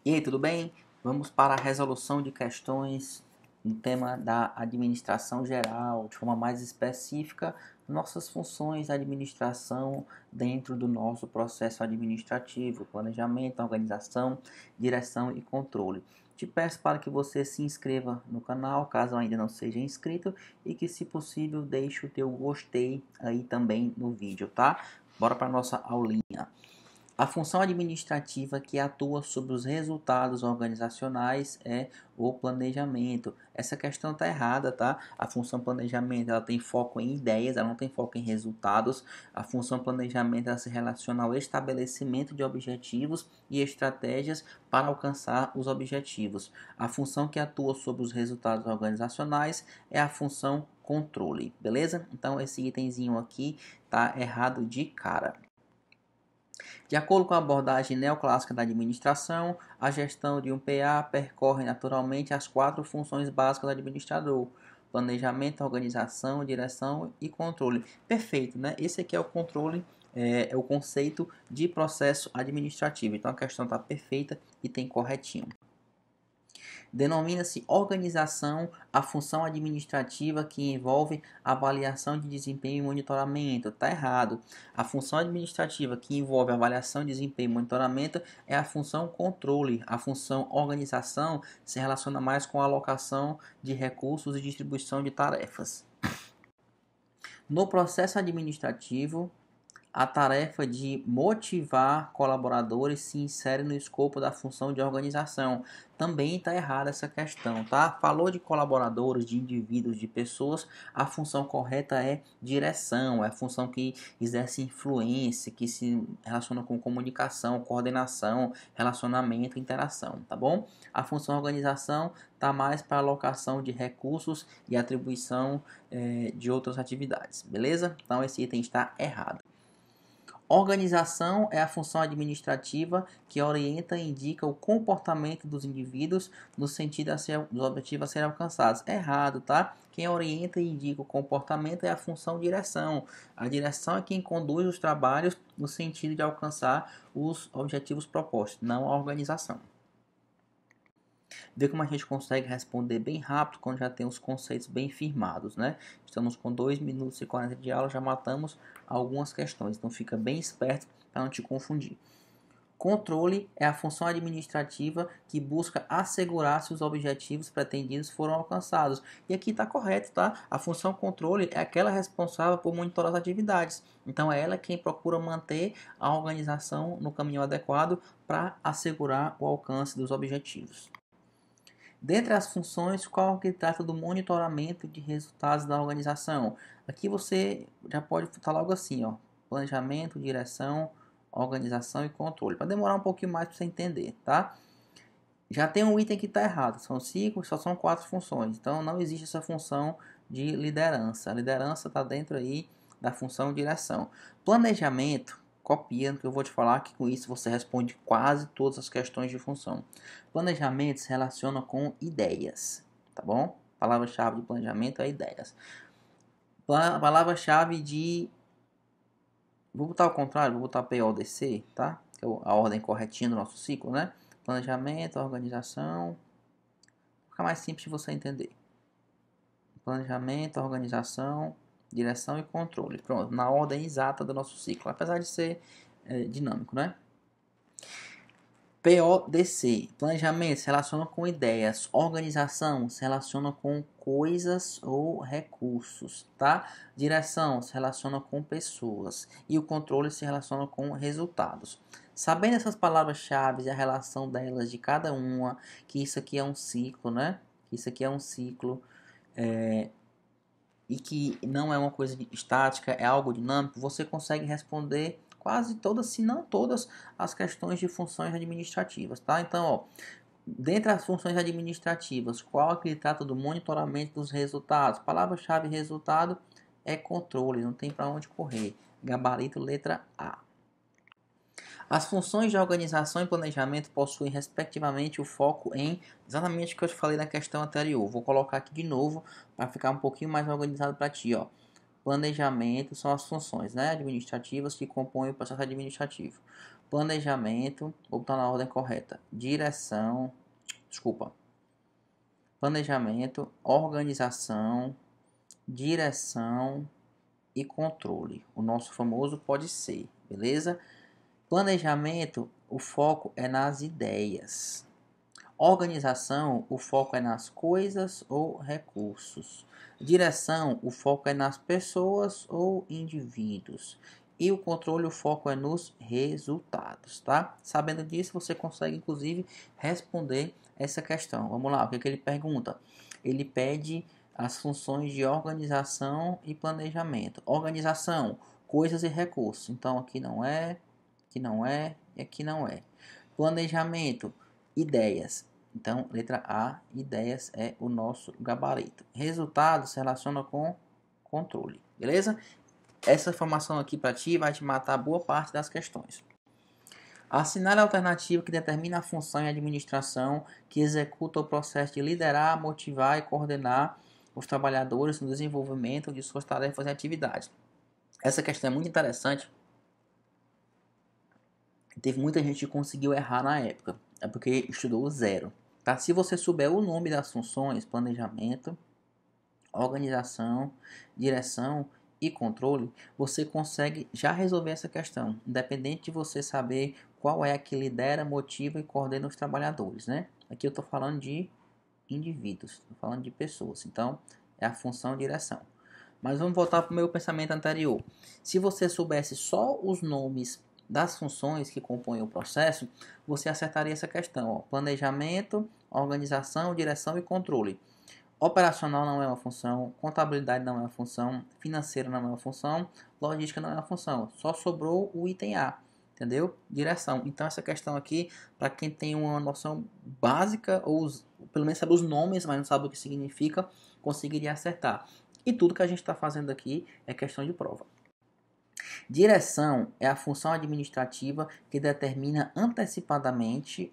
E aí, tudo bem? Vamos para a resolução de questões no tema da administração geral, de forma mais específica, nossas funções de administração dentro do nosso processo administrativo, planejamento, organização, direção e controle. Te peço para que você se inscreva no canal, caso ainda não seja inscrito, e que, se possível, deixe o teu gostei aí também no vídeo, tá? Bora para a nossa aulinha. A função administrativa que atua sobre os resultados organizacionais é o planejamento. Essa questão está errada, tá? A função planejamento ela tem foco em ideias, ela não tem foco em resultados. A função planejamento ela se relaciona ao estabelecimento de objetivos e estratégias para alcançar os objetivos. A função que atua sobre os resultados organizacionais é a função controle, beleza? Então esse itemzinho aqui tá errado de cara. De acordo com a abordagem neoclássica da administração, a gestão de um PA percorre naturalmente as 4 funções básicas do administrador: planejamento, organização, direção e controle. Perfeito, né? Esse aqui é o controle, é o conceito de processo administrativo. Então a questão está perfeita e tem corretinho. Denomina-se organização a função administrativa que envolve avaliação de desempenho e monitoramento. Está errado. A função administrativa que envolve avaliação de desempenho e monitoramento é a função controle. A função organização se relaciona mais com a alocação de recursos e distribuição de tarefas. No processo administrativo, a tarefa de motivar colaboradores se insere no escopo da função de organização. Também está errada essa questão, tá? Falou de colaboradores, de indivíduos, de pessoas, a função correta é direção, é a função que exerce influência, que se relaciona com comunicação, coordenação, relacionamento, interação, tá bom? A função organização está mais para alocação de recursos e atribuição de outras atividades, beleza? Então esse item está errado. Organização é a função administrativa que orienta e indica o comportamento dos indivíduos no sentido dos objetivos a serem alcançados. Errado, tá? Quem orienta e indica o comportamento é a função direção. A direção é quem conduz os trabalhos no sentido de alcançar os objetivos propostos, não a organização. Vê como a gente consegue responder bem rápido quando já tem os conceitos bem firmados, né? Estamos com 2 minutos e 40 de aula, já matamos algumas questões, então fica bem esperto para não te confundir. Controle é a função administrativa que busca assegurar se os objetivos pretendidos foram alcançados. E aqui está correto, tá? A função controle é aquela responsável por monitorar as atividades. Então é ela quem procura manter a organização no caminho adequado para assegurar o alcance dos objetivos. Dentre as funções, qual que trata do monitoramento de resultados da organização? Aqui você já pode estar logo assim, ó, planejamento, direção, organização e controle. Vai demorar um pouquinho mais para você entender, tá? Já tem um item que está errado, são 5, só são 4 funções. Então não existe essa função de liderança. A liderança está dentro aí da função direção. Planejamento, copia que eu vou te falar, que com isso você responde quase todas as questões de função. Planejamento se relaciona com ideias, tá bom? Palavra-chave de planejamento é ideias. Palavra-chave de... Vou botar ao contrário, vou botar PODC, tá? Que é a ordem corretinha do nosso ciclo, né? Planejamento, organização. Fica mais simples de você entender. Planejamento, organização, direção e controle. Pronto, na ordem exata do nosso ciclo, apesar de ser dinâmico, né? PODC, planejamento se relaciona com ideias, organização se relaciona com coisas ou recursos, tá? Direção se relaciona com pessoas e o controle se relaciona com resultados. Sabendo essas palavras-chave e a relação delas de cada uma, que isso aqui é um ciclo, né? Isso aqui é um ciclo e que não é uma coisa estática, é algo dinâmico, você consegue responder quase todas, se não todas, as questões de funções administrativas, tá? Então, ó, dentre as funções administrativas, qual é que trata do monitoramento dos resultados? Palavra-chave resultado é controle, não tem para onde correr. Gabarito letra A. As funções de organização e planejamento possuem, respectivamente, o foco em exatamente o que eu te falei na questão anterior. Vou colocar aqui de novo para ficar um pouquinho mais organizado para ti, ó. planejamento são as funções, né, administrativas que compõem o processo administrativo. Planejamento, vou botar na ordem correta. Planejamento, organização, direção e controle. O nosso famoso pode ser, beleza? Planejamento, o foco é nas ideias. Organização, o foco é nas coisas ou recursos. Direção, o foco é nas pessoas ou indivíduos. E o controle, o foco é nos resultados, tá? Sabendo disso, você consegue, inclusive, responder essa questão. Vamos lá, o que é que ele pergunta? Ele pede as funções de organização e planejamento. Organização, coisas e recursos. Então, aqui não é, aqui não é e aqui não é. Planejamento, ideias. Então, letra A, ideias é o nosso gabarito. Resultado se relaciona com controle, beleza? Essa informação aqui para ti vai te matar boa parte das questões. Assinale a alternativa que determina a função e administração que executa o processo de liderar, motivar e coordenar os trabalhadores no desenvolvimento de suas tarefas e atividades. Essa questão é muito interessante. Teve muita gente que conseguiu errar na época. É porque estudou zero. Tá? Se você souber o nome das funções, planejamento, organização, direção e controle, você consegue já resolver essa questão, independente de você saber qual é a que lidera, motiva e coordena os trabalhadores, né? Aqui eu estou falando de indivíduos, estou falando de pessoas, então é a função direção. Mas vamos voltar para o meu pensamento anterior. Se você soubesse só os nomes das funções que compõem o processo, você acertaria essa questão. Ó. Planejamento, organização, direção e controle. Operacional não é uma função, contabilidade não é uma função, financeira não é uma função, logística não é uma função. Só sobrou o item A, entendeu? Direção. Então essa questão aqui, para quem tem uma noção básica, ou pelo menos sabe os nomes, mas não sabe o que significa, conseguiria acertar. E tudo que a gente está fazendo aqui é questão de prova. Direção é a função administrativa que determina antecipadamente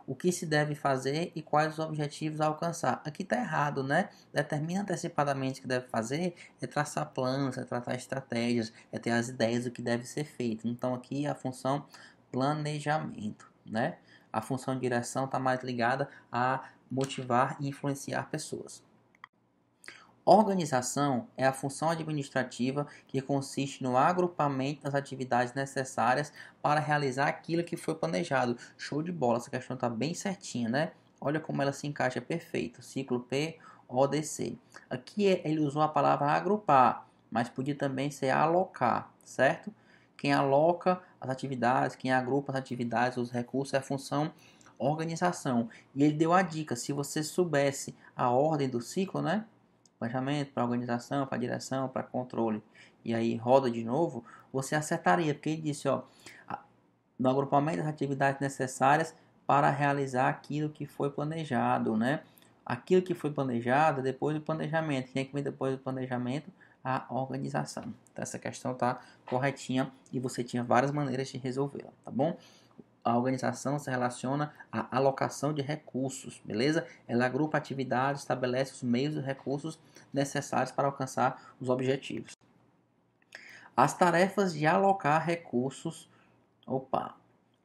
o que se deve fazer e quais os objetivos a alcançar. Aqui está errado, né? Determina antecipadamente o que deve fazer é traçar planos, é traçar estratégias, é ter as ideias do que deve ser feito. Então aqui é a função planejamento, né? A função direção está mais ligada a motivar e influenciar pessoas. Organização é a função administrativa que consiste no agrupamento das atividades necessárias para realizar aquilo que foi planejado. Show de bola, essa questão está bem certinha, né? Olha como ela se encaixa perfeito. Ciclo P, O, D, C. Aqui ele usou a palavra agrupar, mas podia também ser alocar, certo? Quem aloca as atividades, quem agrupa as atividades, os recursos é a função organização. E ele deu a dica, se você soubesse a ordem do ciclo, né? Planejamento, para organização, para direção, para controle, e aí roda de novo, você acertaria, porque ele disse, ó, no agrupamento das atividades necessárias para realizar aquilo que foi planejado, né? Aquilo que foi planejado depois do planejamento. Quem é que vem depois do planejamento? A organização. Então, essa questão está corretinha e você tinha várias maneiras de resolvê-la, tá bom? A organização se relaciona à alocação de recursos, beleza? Ela agrupa atividades, estabelece os meios e recursos necessários para alcançar os objetivos. As tarefas de alocar recursos,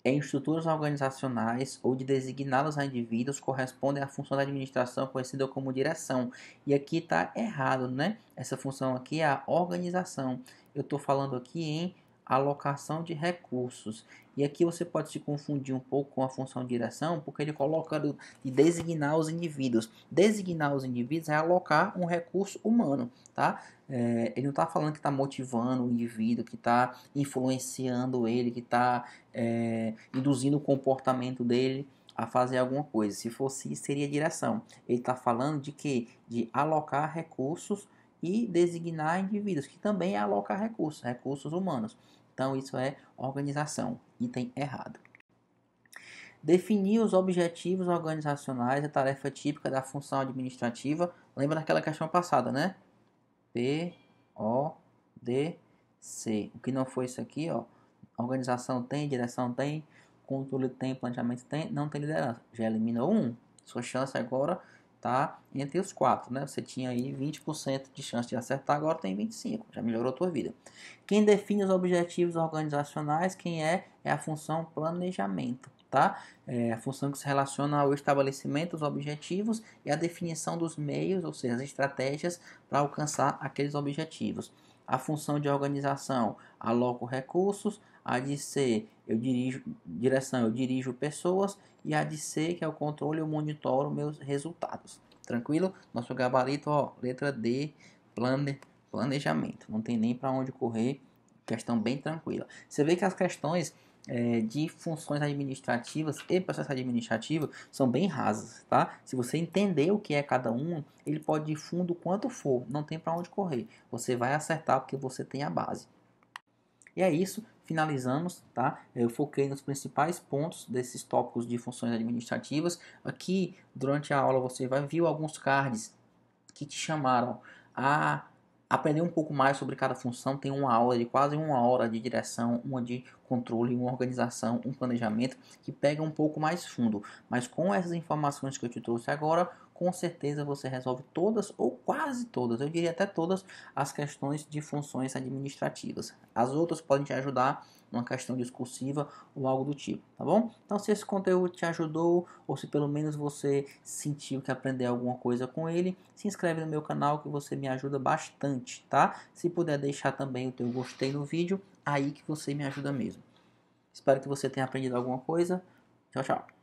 em estruturas organizacionais ou de designá-los a indivíduos correspondem à função da administração conhecida como direção. E aqui está errado, né? Essa função aqui é a organização. Eu estou falando aqui em alocação de recursos. E aqui você pode se confundir um pouco com a função de direção, porque ele coloca de designar os indivíduos. Designar os indivíduos é alocar um recurso humano, tá? Ele não está falando que está motivando o indivíduo, que está influenciando ele, que está induzindo o comportamento dele a fazer alguma coisa. Se fosse isso, seria direção. Ele está falando de quê? De alocar recursos e designar indivíduos, que também é alocar recursos, recursos humanos. Então, isso é organização. Item errado. Definir os objetivos organizacionais é tarefa típica da função administrativa. Lembra daquela questão passada, né? P, O, D, C. O que não foi isso aqui, ó. Organização tem, direção tem, controle tem, planejamento tem, não tem liderança. Já eliminou um. Sua chance agora tá? Entre os quatro, né? Você tinha aí 20% de chance de acertar, agora tem 25%, já melhorou a tua vida. Quem define os objetivos organizacionais, quem é a função planejamento, tá? É a função que se relaciona ao estabelecimento dos objetivos e a definição dos meios, ou seja, as estratégias para alcançar aqueles objetivos. A função de organização, aloco recursos, a de C, eu dirijo pessoas, e a de C, que é o controle, eu monitoro meus resultados. Tranquilo? Nosso gabarito, ó, letra D, planejamento. Não tem nem para onde correr, questão bem tranquila. Você vê que as questões de funções administrativas e processo administrativo são bem rasas, tá? Se você entender o que é cada um, ele pode ir fundo quanto for, não tem para onde correr. Você vai acertar porque você tem a base. E é isso, finalizamos, tá? Eu foquei nos principais pontos desses tópicos de funções administrativas. Aqui, durante a aula, você vai ver alguns cards que te chamaram a aprender um pouco mais sobre cada função. Tem uma aula de quase 1 hora de direção, uma de controle, uma organização, um planejamento que pega um pouco mais fundo. Mas com essas informações que eu te trouxe agora, com certeza você resolve todas ou quase todas, eu diria até todas as questões de funções administrativas. As outras podem te ajudar numa questão discursiva ou algo do tipo, tá bom? Então, se esse conteúdo te ajudou, ou se pelo menos você sentiu que aprendeu alguma coisa com ele, se inscreve no meu canal que você me ajuda bastante, tá? Se puder deixar também o teu gostei no vídeo, aí que você me ajuda mesmo. Espero que você tenha aprendido alguma coisa. Tchau, tchau.